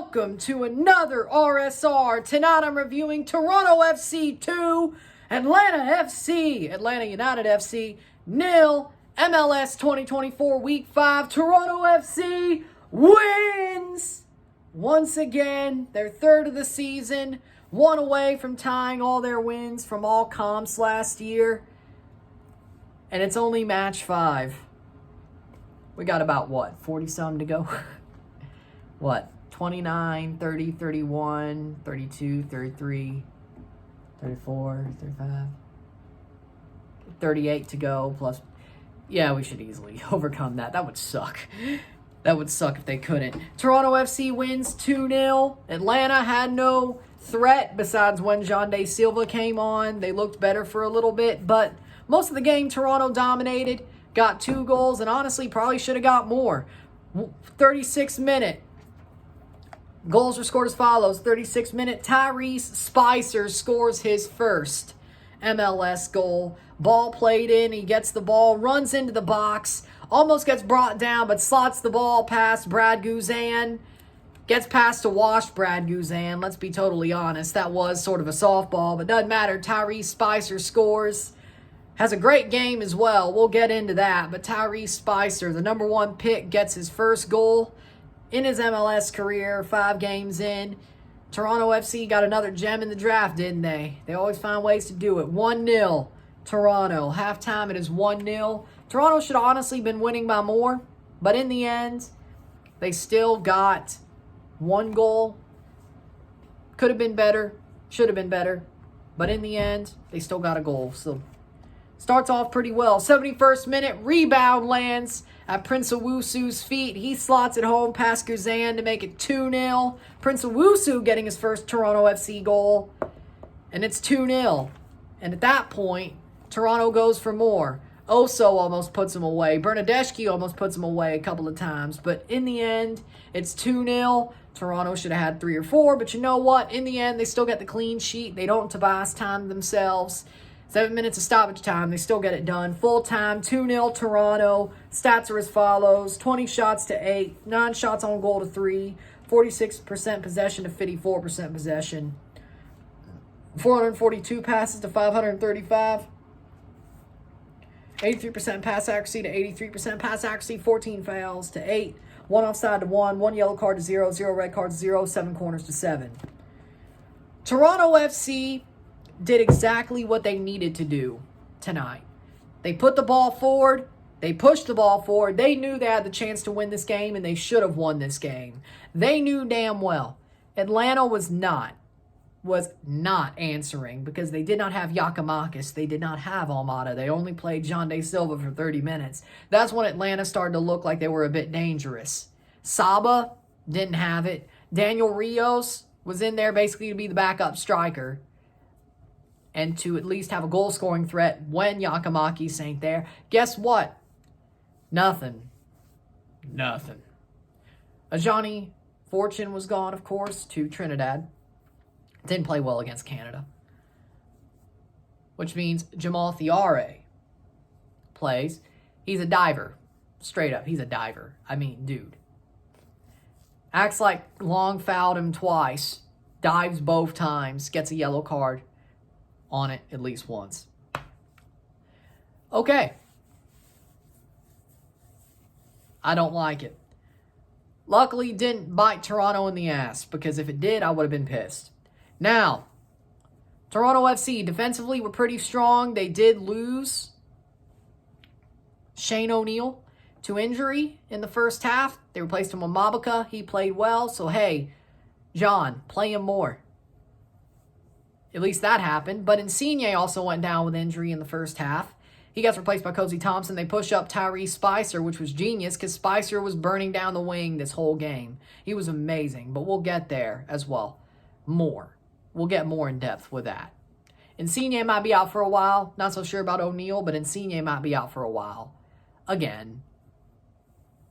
welcome to another RSR. Tonight I'm reviewing Toronto FC 2, Atlanta United FC 0, MLS 2024 Week 5. Toronto FC wins! Once again, their third of the season, one away from tying all their wins from all comps last year. And it's only match 5. We got about, 40-some to go? 29, 30, 31, 32, 33, 34, 35, 38 to go, plus, yeah, we should easily overcome that. That would suck. That would suck if they couldn't. Toronto FC wins 2-0. Atlanta had no threat besides when Jean De Silva came on. They looked better for a little bit, but most of the game Toronto dominated, got 2 goals, and honestly probably should have got more. 36th minute. Goals were scored as follows. 36th minute, Tyrese Spicer scores his first MLS goal. Ball played in. He gets the ball, runs into the box, almost gets brought down, but slots the ball past Brad Guzan. Gets past to wash Brad Guzan. Let's be totally honest. That was sort of a softball, but doesn't matter. Tyrese Spicer scores. Has a great game as well. We'll get into that. But Tyrese Spicer, the number 1 pick, gets his first goal in his MLS career, 5 games in. Toronto FC got another gem in the draft, didn't they? They always find ways to do it. 1-0, Toronto. Halftime, it is 1-0. Toronto should have honestly been winning by more, but in the end, they still got 1 goal. Could have been better, should have been better, but in the end, they still got a goal. So, starts off pretty well. 71st minute, rebound lands at Prince Owusu's feet. He slots it home past Guzan to make it 2-0. Prince Owusu getting his first Toronto FC goal. And it's 2-0. And at that point, Toronto goes for more. Oso almost puts him away. Bernadeschi almost puts him away a couple of times. But in the end, it's 2-0. Toronto should have had 3 or 4. But you know what? In the end, they still get the clean sheet. They don't Tobias time themselves. 7 minutes of stoppage time. They still get it done. Full time, 2-0 Toronto. Stats are as follows. 20 shots to 8. 9 shots on goal to 3. 46% possession to 54% possession. 442 passes to 535. 83% pass accuracy to 83% pass accuracy. 14 fouls to 8. 1 offside to 1. 1 yellow card to 0. 0 red cards to 0. 7 corners to 7. Toronto FC did exactly what they needed to do tonight. They put the ball forward. They pushed the ball forward. They knew they had the chance to win this game, and they should have won this game. They knew damn well Atlanta was not answering because they did not have Giakoumakis. They did not have Almada. They only played Jean De Silva for 30 minutes. That's when Atlanta started to look like they were a bit dangerous. Saba didn't have it. Daniel Rios was in there basically to be the backup striker and to at least have a goal-scoring threat when Giakoumakis ain't there. Guess what? Nothing. Ajani Fortune was gone, of course, to Trinidad. Didn't play well against Canada. Which means Jamal Thiare plays. He's a diver. Straight up, he's a diver. I mean, dude. Acts like Long fouled him twice. Dives both times. Gets a yellow card on it at least once. Okay. I don't like it. Luckily, it didn't bite Toronto in the ass, because if it did, I would have been pissed. Now, Toronto FC defensively were pretty strong. They did lose Shane O'Neill to injury in the first half. They replaced him with Mabaka. He played well, so hey, John, play him more. At least that happened. But Insigne also went down with injury in the first half. He gets replaced by Cozy Thompson. They push up Tyrese Spicer, which was genius because Spicer was burning down the wing this whole game. He was amazing, but we'll get there as well. More. We'll get more in depth with that. Insigne might be out for a while. Not so sure about O'Neill, but Insigne might be out for a while. Again.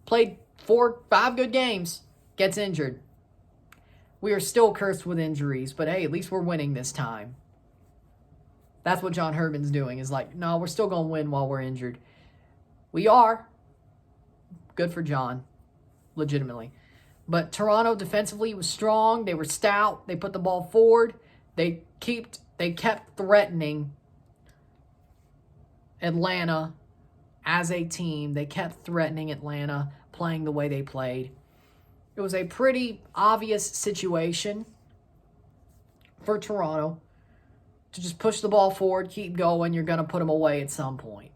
Played 4-5 good games. Gets injured. We are still cursed with injuries, but hey, at least we're winning this time. That's what John Herdman's doing, is like, no, we're still going to win while we're injured. We are. Good for John. Legitimately. But Toronto defensively was strong. They were stout. They put the ball forward. They kept threatening Atlanta as a team. They kept threatening Atlanta, playing the way they played. It was a pretty obvious situation for Toronto to just push the ball forward, keep going. You're going to put them away at some point.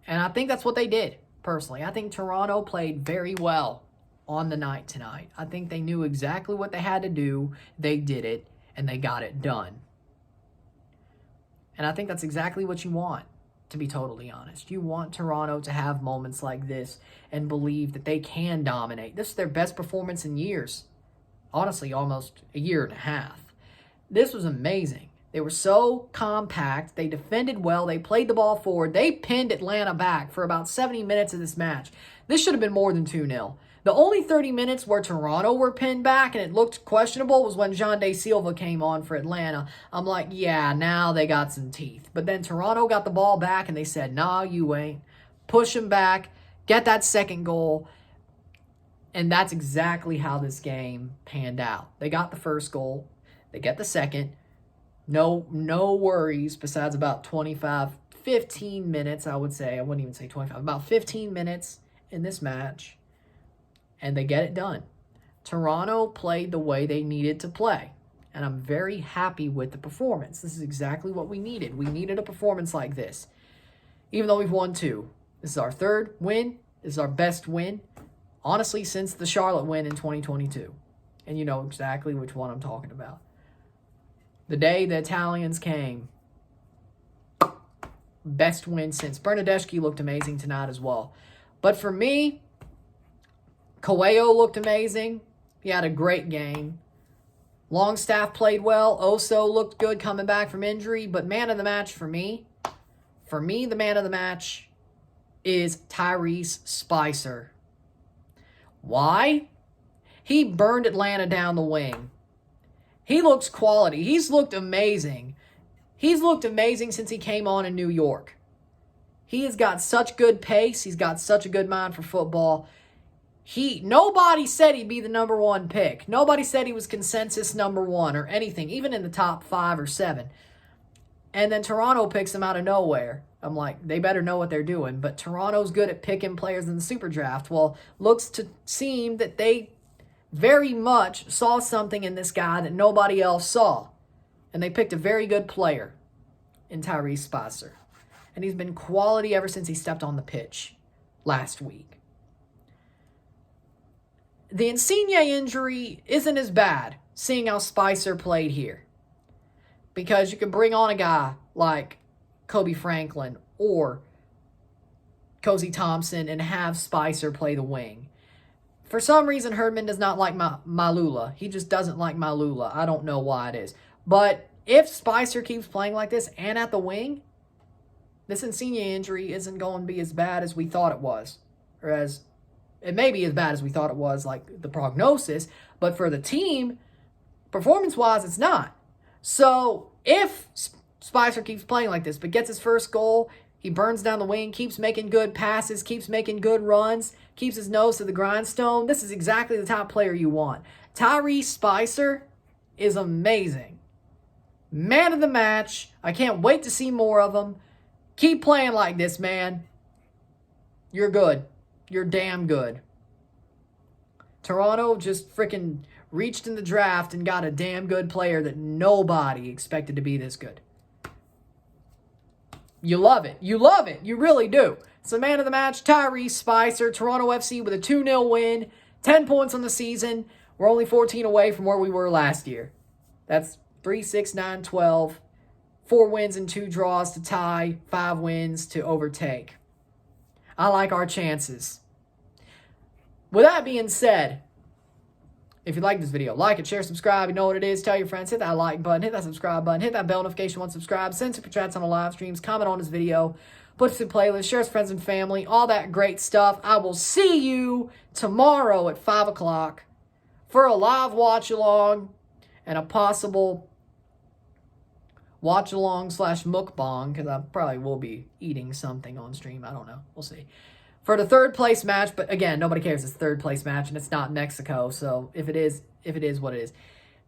And I think that's what they did, personally. I think Toronto played very well on the night tonight. I think they knew exactly what they had to do. They did it, and they got it done. And I think that's exactly what you want, to be totally honest. You want Toronto to have moments like this and believe that they can dominate. This is their best performance in years. Honestly, almost a year and a half. This was amazing. They were so compact. They defended well. They played the ball forward. They pinned Atlanta back for about 70 minutes of this match. This should have been more than 2-0. The only 30 minutes where Toronto were pinned back and it looked questionable was when Jean De Silva came on for Atlanta. I'm like, yeah, now they got some teeth. But then Toronto got the ball back and they said, nah, you ain't. Push them back. Get that second goal. And that's exactly how this game panned out. They got the first goal. They get the second. No worries besides about 15 minutes, I would say. I wouldn't even say 25. About 15 minutes in this match. And they get it done. Toronto played the way they needed to play. And I'm very happy with the performance. This is exactly what we needed. We needed a performance like this. Even though we've won 2. This is our 3rd win. This is our best win. Honestly, since the Charlotte win in 2022. And you know exactly which one I'm talking about. The day the Italians came. Best win since. Bernardeschi looked amazing tonight as well. But for me, Coelho looked amazing. He had a great game. Longstaff played well. Oso looked good coming back from injury. But man of the match for me, the man of the match is Tyrese Spicer. Why? He burned Atlanta down the wing. He looks quality. He's looked amazing. He's looked amazing since he came on in New York. He has got such good pace. He's got such a good mind for football. Nobody said he'd be the number 1 pick. Nobody said he was consensus number 1 or anything, even in the top 5 or 7. And then Toronto picks him out of nowhere. I'm like, they better know what they're doing. But Toronto's good at picking players in the super draft. Well, looks to seem that they very much saw something in this guy that nobody else saw. And they picked a very good player in Tyrese Spicer. And he's been quality ever since he stepped on the pitch last week. The Insigne injury isn't as bad, seeing how Spicer played here. Because you can bring on a guy like Kobe Franklin or Cozy Thompson and have Spicer play the wing. For some reason, Herdman does not like Malula. He just doesn't like Malula. I don't know why it is. But if Spicer keeps playing like this and at the wing, this Insigne injury isn't going to be as bad as we thought it was. Or as it may be as bad as we thought it was, like the prognosis. But for the team, performance-wise, it's not. So if Spicer keeps playing like this, but gets his first goal, he burns down the wing, keeps making good passes, keeps making good runs, keeps his nose to the grindstone, this is exactly the type of player you want. Tyrese Spicer is amazing. Man of the match. I can't wait to see more of him. Keep playing like this, man. You're good. You're damn good. Toronto just freaking reached in the draft and got a damn good player that nobody expected to be this good. You love it. You love it. You really do. So man of the match, Tyrese Spicer. Toronto FC with a 2-0 win. 10 points on the season. We're only 14 away from where we were last year. That's 3, 6, 9, 12. 4 wins and 2 draws to tie. 5 wins to overtake. I like our chances. With that being said, if you like this video, like it, share, subscribe. You know what it is. Tell your friends. Hit that like button. Hit that subscribe button. Hit that bell notification once subscribed. Send super chats on the live streams. Comment on this video. Put it to the playlist. Share with friends and family. All that great stuff. I will see you tomorrow at 5 o'clock for a live watch-along and a possible watch-along / mukbang, because I probably will be eating something on stream. I don't know. We'll see. for the third place match, but again, nobody cares. It's third place match, and it's not Mexico. So if it is what it is.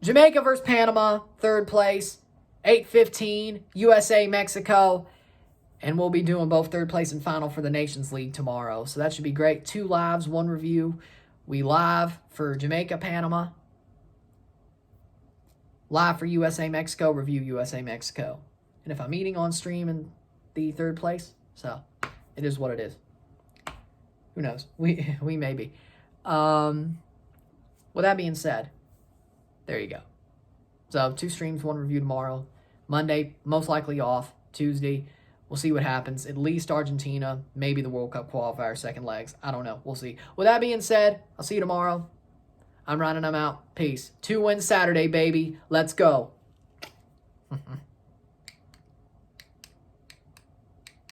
Jamaica versus Panama, third place, 8:15, USA, Mexico. And we'll be doing both third place and final for the Nations League tomorrow. So that should be great. 2 lives, 1 review. We live for Jamaica, Panama. Live for USA, Mexico. Review USA, Mexico. And if I'm eating on stream in the third place, so it is what it is. Who knows? We may be. With that being said, there you go. So 2 streams, 1 review tomorrow. Monday, most likely off. Tuesday, we'll see what happens. At least Argentina, maybe the World Cup qualifier, second legs. I don't know. We'll see. With that being said, I'll see you tomorrow. I'm Ryan and I'm out. Peace. 2 wins Saturday, baby. Let's go.